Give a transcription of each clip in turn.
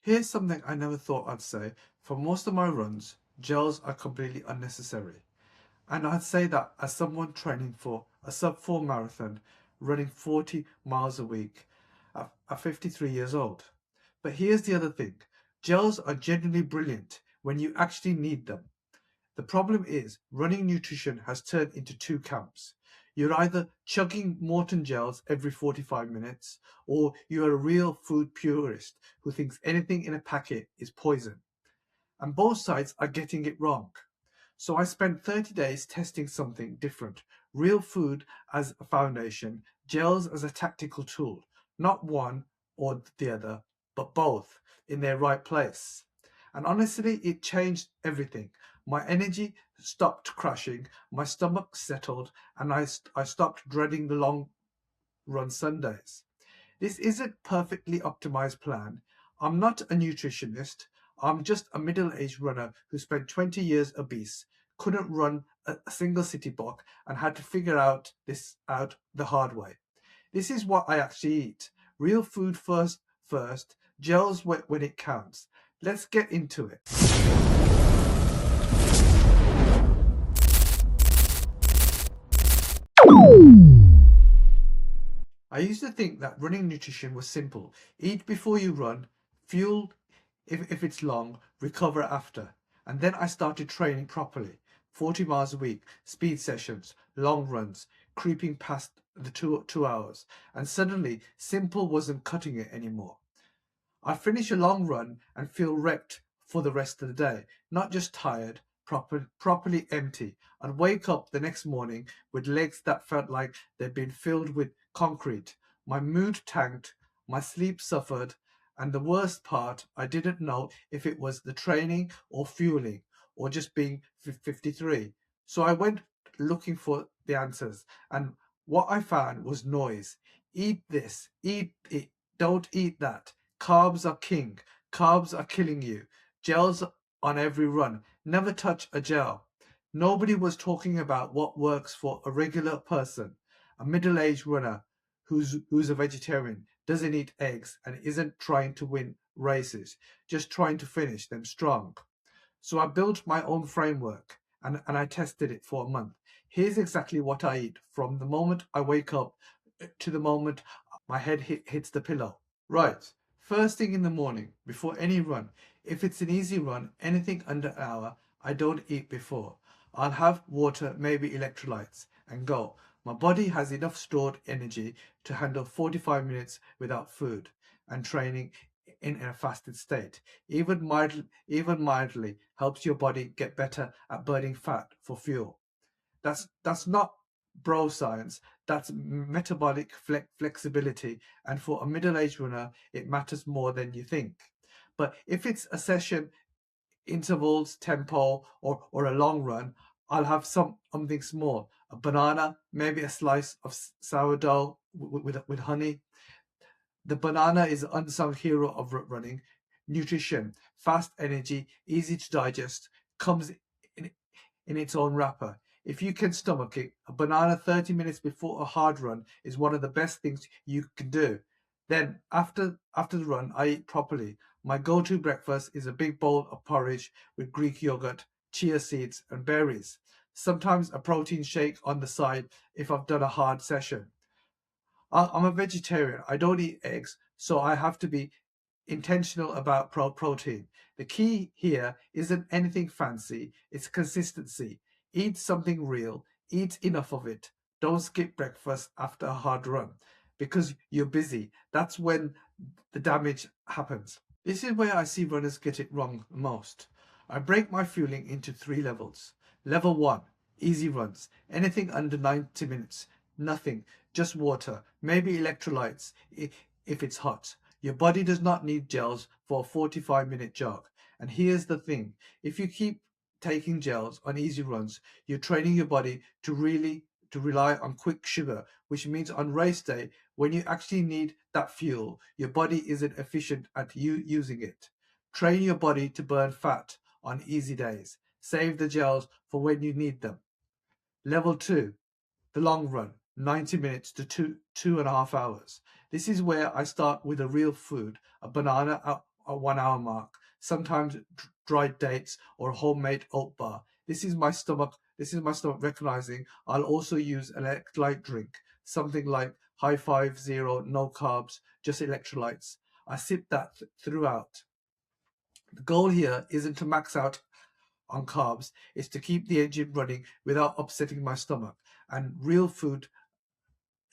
Here's something I never thought I'd say. For most of my runs, gels are completely unnecessary. And I'd say that as someone training for a sub 4 marathon, running 40 miles a week at 53 years old. But here's the other thing, gels are genuinely brilliant when you actually need them. The problem is, running nutrition has turned into two camps. You're either chugging Morton gels every 45 minutes, or you're a real food purist who thinks anything in a packet is poison. And both sides are getting it wrong. So I spent 30 days testing something different. Real food as a foundation, gels as a tactical tool. Not one or the other, but both in their right place. And honestly, it changed everything. My energy stopped crashing, my stomach settled, and I stopped dreading the long run Sundays. This isn't perfectly optimized plan. I'm not a nutritionist. I'm just a middle-aged runner who spent 20 years obese, couldn't run a single city block, and had to figure this out the hard way. This is what I actually eat. Real food first, gels when it counts. Let's get into it. I used to think that running nutrition was simple. Eat before you run, fuel if it's long, recover after. And then I started training properly. 40 miles a week, speed sessions, long runs, creeping past the 2 hours. And suddenly, simple wasn't cutting it anymore. I finish a long run and feel wrecked for the rest of the day, not just tired, properly empty. I'd wake up the next morning with legs that felt like they'd been filled with concrete. My mood tanked, my sleep suffered, and the worst part, I didn't know if it was the training or fueling or just being 53. So I went looking for the answers, and what I found was noise. Eat this, eat it, don't eat that. Carbs are king. Carbs are killing you. Gels on every run. Never touch a gel. Nobody was talking about what works for a regular person, a middle-aged runner who's a vegetarian, doesn't eat eggs, and isn't trying to win races, just trying to finish them strong. So I built my own framework and I tested it for a month. Here's exactly what I eat from the moment I wake up to the moment my head hits the pillow. Right. First thing in the morning, before any run. If it's an easy run, anything under an hour, I don't eat before. I'll have water, maybe electrolytes, and go. My body has enough stored energy to handle 45 minutes without food and training in a fasted state. Even mildly helps your body get better at burning fat for fuel. That's not bro science. That's metabolic flexibility, and for a middle-aged runner, it matters more than you think. But if it's a session, intervals, tempo, or a long run, I'll have something small: a banana, maybe a slice of sourdough with honey. The banana is the unsung hero of running. Nutrition, fast energy, easy to digest, comes in, in its own wrapper. If you can stomach it, a banana 30 minutes before a hard run is one of the best things you can do. Then after the run, I eat properly. My go-to breakfast is a big bowl of porridge with Greek yogurt, chia seeds, and berries. Sometimes a protein shake on the side if I've done a hard session. I'm a vegetarian. I don't eat eggs, so I have to be intentional about protein. The key here isn't anything fancy, it's consistency. Eat something real, eat enough of it. Don't skip breakfast after a hard run because you're busy. That's when the damage happens. This is where I see runners get it wrong most. I break my fueling into 3 levels. Level 1, easy runs, anything under 90 minutes, nothing, just water, maybe electrolytes if it's hot. Your body does not need gels for a 45-minute jog. And here's the thing, if you keep taking gels on easy runs, you're training your body to rely on quick sugar, which means on race day, when you actually need that fuel, your body isn't efficient at using it. Train your body to burn fat on easy days. Save the gels for when you need them. Level 2, the long run, 90 minutes to 2.5 hours. This is where I start with a real food, a banana a 1 hour mark, sometimes dried dates or homemade oat bar. This is my stomach recognizing I'll also use an electrolyte drink, something like high five, zero, no carbs, just electrolytes. I sip that throughout. The goal here isn't to max out on carbs, it's to keep the engine running without upsetting my stomach. And real food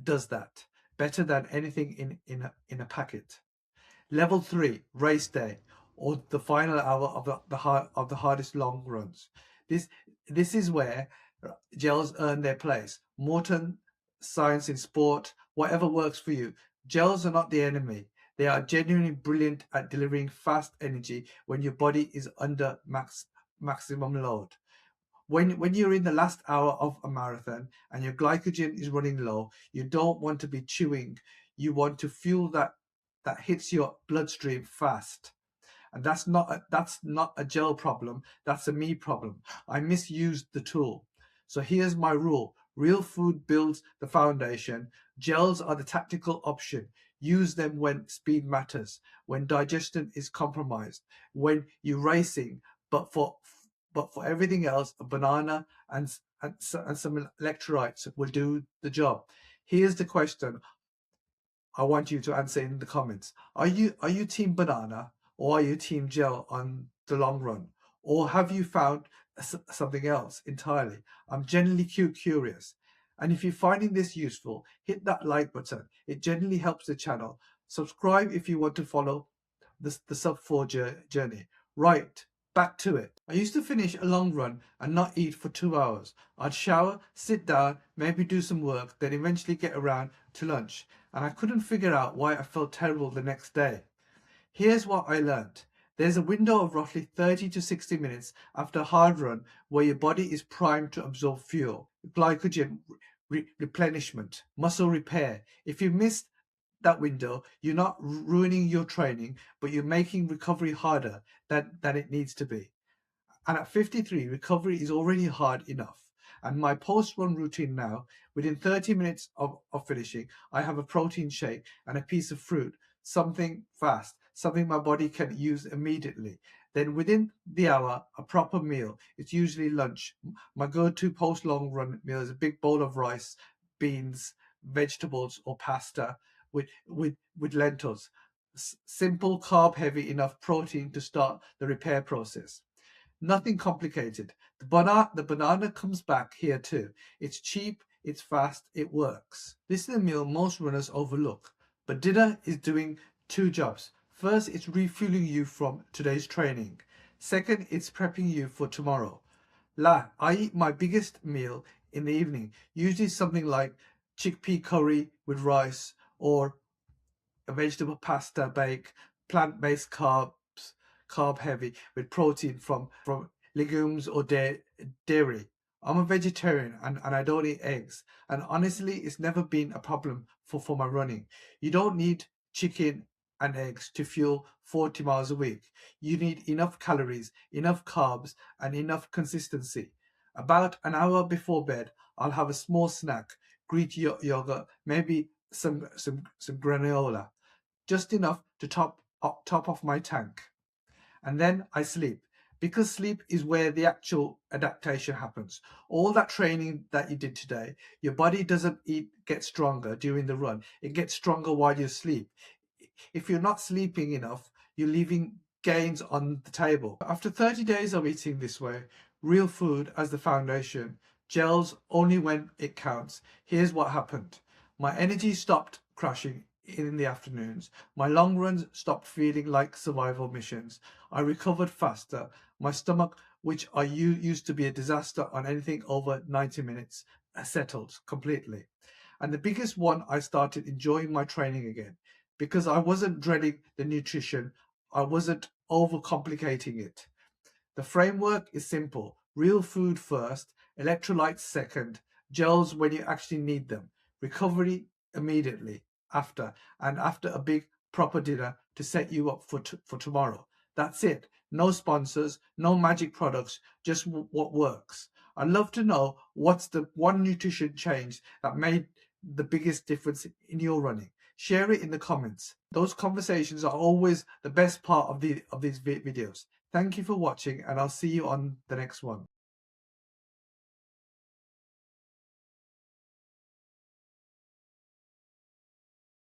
does that better than anything in a packet. Level 3, race day, or the final hour of the hardest long runs. This this is where gels earn their place. Morton, science in sport, whatever works for you. Gels are not the enemy. They are genuinely brilliant at delivering fast energy when your body is under maximum load. When you're in the last hour of a marathon and your glycogen is running low, you don't want to be chewing. You want to fuel that hits your bloodstream fast. And that's not a gel problem, that's a me problem. I misused the tool. So here's my rule. Real food builds the foundation. Gels are the tactical option. Use them when speed matters, when digestion is compromised, when you're racing. But for everything else, a banana and some electrolytes will do the job. Here's the question I want you to answer in the comments. Are you team banana or are you team gel on the long run? Or have you found something else entirely? I'm genuinely curious. And if you're finding this useful, hit that like button. It genuinely helps the channel. Subscribe if you want to follow the sub 4 journey. Right, back to it. I used to finish a long run and not eat for 2 hours. I'd shower, sit down, maybe do some work, then eventually get around to lunch. And I couldn't figure out why I felt terrible the next day. Here's what I learned. There's a window of roughly 30 to 60 minutes after a hard run where your body is primed to absorb fuel, glycogen replenishment, muscle repair. If you missed that window, you're not ruining your training, but you're making recovery harder than it needs to be. And at 53, recovery is already hard enough. And my post-run routine now, within 30 minutes of finishing, I have a protein shake and a piece of fruit, something fast, something my body can use immediately. Then within the hour, a proper meal. It's usually lunch. My go-to post-long run meal is a big bowl of rice, beans, vegetables, or pasta with lentils. Simple, carb-heavy, enough protein to start the repair process. Nothing complicated. The banana comes back here too. It's cheap, it's fast, it works. This is a meal most runners overlook. But dinner is doing two jobs. First, it's refueling you from today's training. Second, it's prepping you for tomorrow. I eat my biggest meal in the evening, usually something like chickpea curry with rice or a vegetable pasta bake, plant-based carb heavy with protein from legumes or dairy. I'm a vegetarian and I don't eat eggs. And honestly, it's never been a problem for my running. You don't need chicken and eggs to fuel 40 miles a week. You need enough calories, enough carbs, and enough consistency. About an hour before bed, I'll have a small snack, Greek yogurt, maybe some granola, just enough to top off my tank. And then I sleep, because sleep is where the actual adaptation happens. All that training that you did today, your body doesn't get stronger during the run. It gets stronger while you sleep. If you're not sleeping enough, you're leaving gains on the table. After 30 days of eating this way, real food as the foundation, gels only when it counts, here's what happened. My energy stopped crashing in the afternoons. My long runs stopped feeling like survival missions. I recovered faster. My stomach, which I used to be a disaster on anything over 90 minutes, settled completely. And the biggest one, I started enjoying my training again because I wasn't dreading the nutrition. I wasn't overcomplicating it. The framework is simple. Real food first, electrolytes second, gels when you actually need them, recovery immediately after, and after a big proper dinner to set you up for tomorrow. That's it. No sponsors, no magic products, just what works. I'd love to know what's the one nutrition change that made the biggest difference in your running. Share it in the comments. Those conversations are always the best part of these videos. Thank you for watching, and I'll see you on the next one.